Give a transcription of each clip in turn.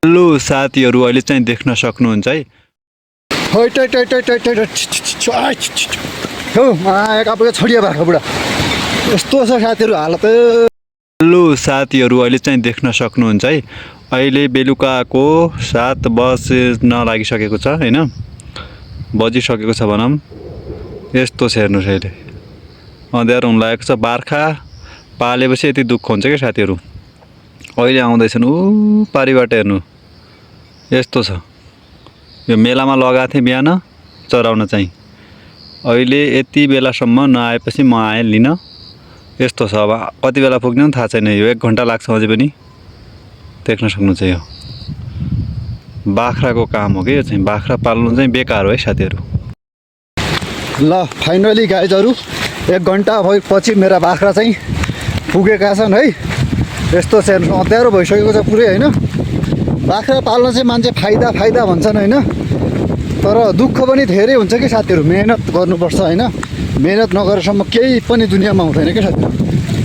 Hello साथीहरू, अहिले चाहिँ देख्न सक्नुहुन्छ है। छोडिया बाख्रा बुढा यस्तो छ साथीहरू हालत। हेलो साथीहरू, अहिले चाहिँ देख्न सक्नुहुन्छ है। अहिले बेलुकाको 7 बज्न लागिसकेको छ हैन, बजिसकेको छ भनौँ। यस्तो छ हेर्नुहोस्, अहिले अँध्यारो हुन लागेको छ। बार्खा पालेपछि यति दुःख हुन्छ क्या साथीहरू। अहिले आउँदैछन् ऊ पारिबाट, हेर्नु यस्तो छ। यो मेलामा लगाएको थिएँ बिहान चराउन चाहिँ, अहिले यति बेलासम्म नआएपछि म आएँ लिन। यस्तो छ, अब कति बेला पुग्ने पनि थाहा छैन। यो 1 घन्टा लाग्छ अझै पनि। देख्न सक्नुहुन्छ, यो बाख्राको काम हो कि यो चाहिँ। बाख्रा पाल्नु चाहिँ बेकार हो है साथीहरू। ल फाइनली गाइजहरू 1 घन्टा पछि मेरा बाख्रा चाहिँ पुगेका छन् है। यस्तो छ, अँध्यारो भइसकेको छ पुरै होइन। बाख्रा पाल्न चाहिँ मान्छे फाइदा भन्छन् होइन, तर दुःख पनि धेरै हुन्छ कि साथीहरू। मेहनत गर्नुपर्छ होइन, मेहनत नगरेसम्म केही पनि दुनियाँमा हुँदैन क्या साथीहरू।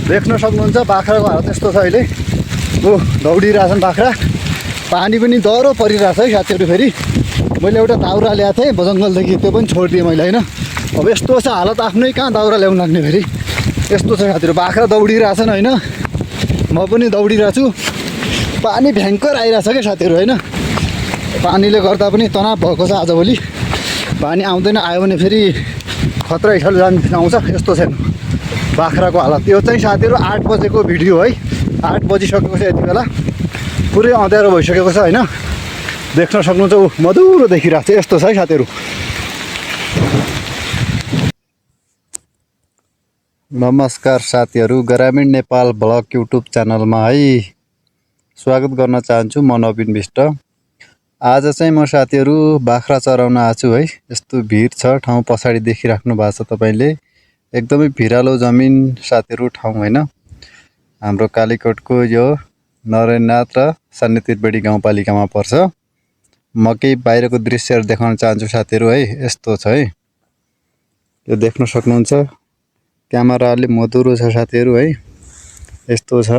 देख्न सक्नुहुन्छ बाख्राको हालत यस्तो छ अहिले। दौडिरहेछन् बाख्रा। पानी पनि डह्रो परिरहेछ है साथीहरू। फेरि मैले एउटा दाउरा ल्याएको थिएँ बजङ्गलदेखि, त्यो पनि छोडिदिएँ मैले होइन। अब यस्तो छ हालत, आफ्नै कहाँ दाउरा ल्याउनु लाग्ने फेरि। यस्तो छ साथीहरू, बाख्रा दौडिरहेछन् होइन, म पनि दौडिरहेको छु। पानी भयङ्कर आइरहेछ क्या साथीहरू होइन। पानीले गर्दा पनि तनाव भएको छ आजभोलि। पानी आउँदैन, आयो भने फेरि खतरा हिसाबले आउँछ। यस्तो छ बाख्राको हालत। यो चाहिँ साथीहरू 8 बजेको भिडियो है। 8 बजिसकेको छ यति बेला, पुरै अँध्यारो भइसकेको छ होइन। देख्न सक्नुहुन्छ, ऊ मधुरो देखिरहेको छ। यस्तो छ है साथीहरू। नमस्कार साथीहरू, ग्रामीण नेपाल भ्लग युट्युब च्यानलमा है स्वागत गर्न चाहन्छु। म नवीन विष्ट। आज चाहिँ म साथीहरू बाख्रा चराउन आएको छु है। यस्तो भिड छ ठाउँ, पछाडि देखिराख्नु भएको छ तपाईँले। एकदमै भिरालो जमिन साथीहरू ठाउँ होइन। हाम्रो कालीकोटको यो नरेन्द्रनाथ र सान्ने त्रिवेणी गाउँपालिकामा पर्छ। म केही बाहिरको दृश्यहरू देखाउन चाहन्छु साथीहरू है। यस्तो छ है, यो देख्न सक्नुहुन्छ। क्यामेरा अलि मधुरो छ साथीहरू है। यस्तो छ,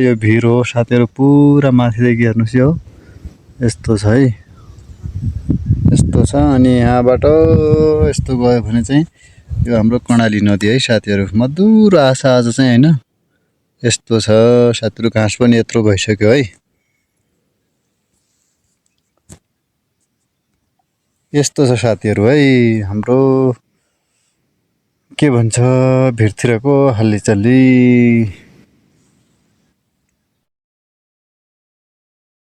यो भिर हो साथीहरू, पुरा माथिदेखि हेर्नुहोस् यो। यस्तो छ है, यस्तो छ। अनि यहाँबाट यस्तो गयो भने चाहिँ यो हाम्रो कर्णाली नदी है साथीहरू। मधुरो आशा आज चाहिँ होइन। यस्तो छ साथीहरू, घाँस पनि यत्रो भइसक्यो है। यस्तो छ साथीहरू है हाम्रो के भन्छ भिरतिरको हल्लीचल्ली।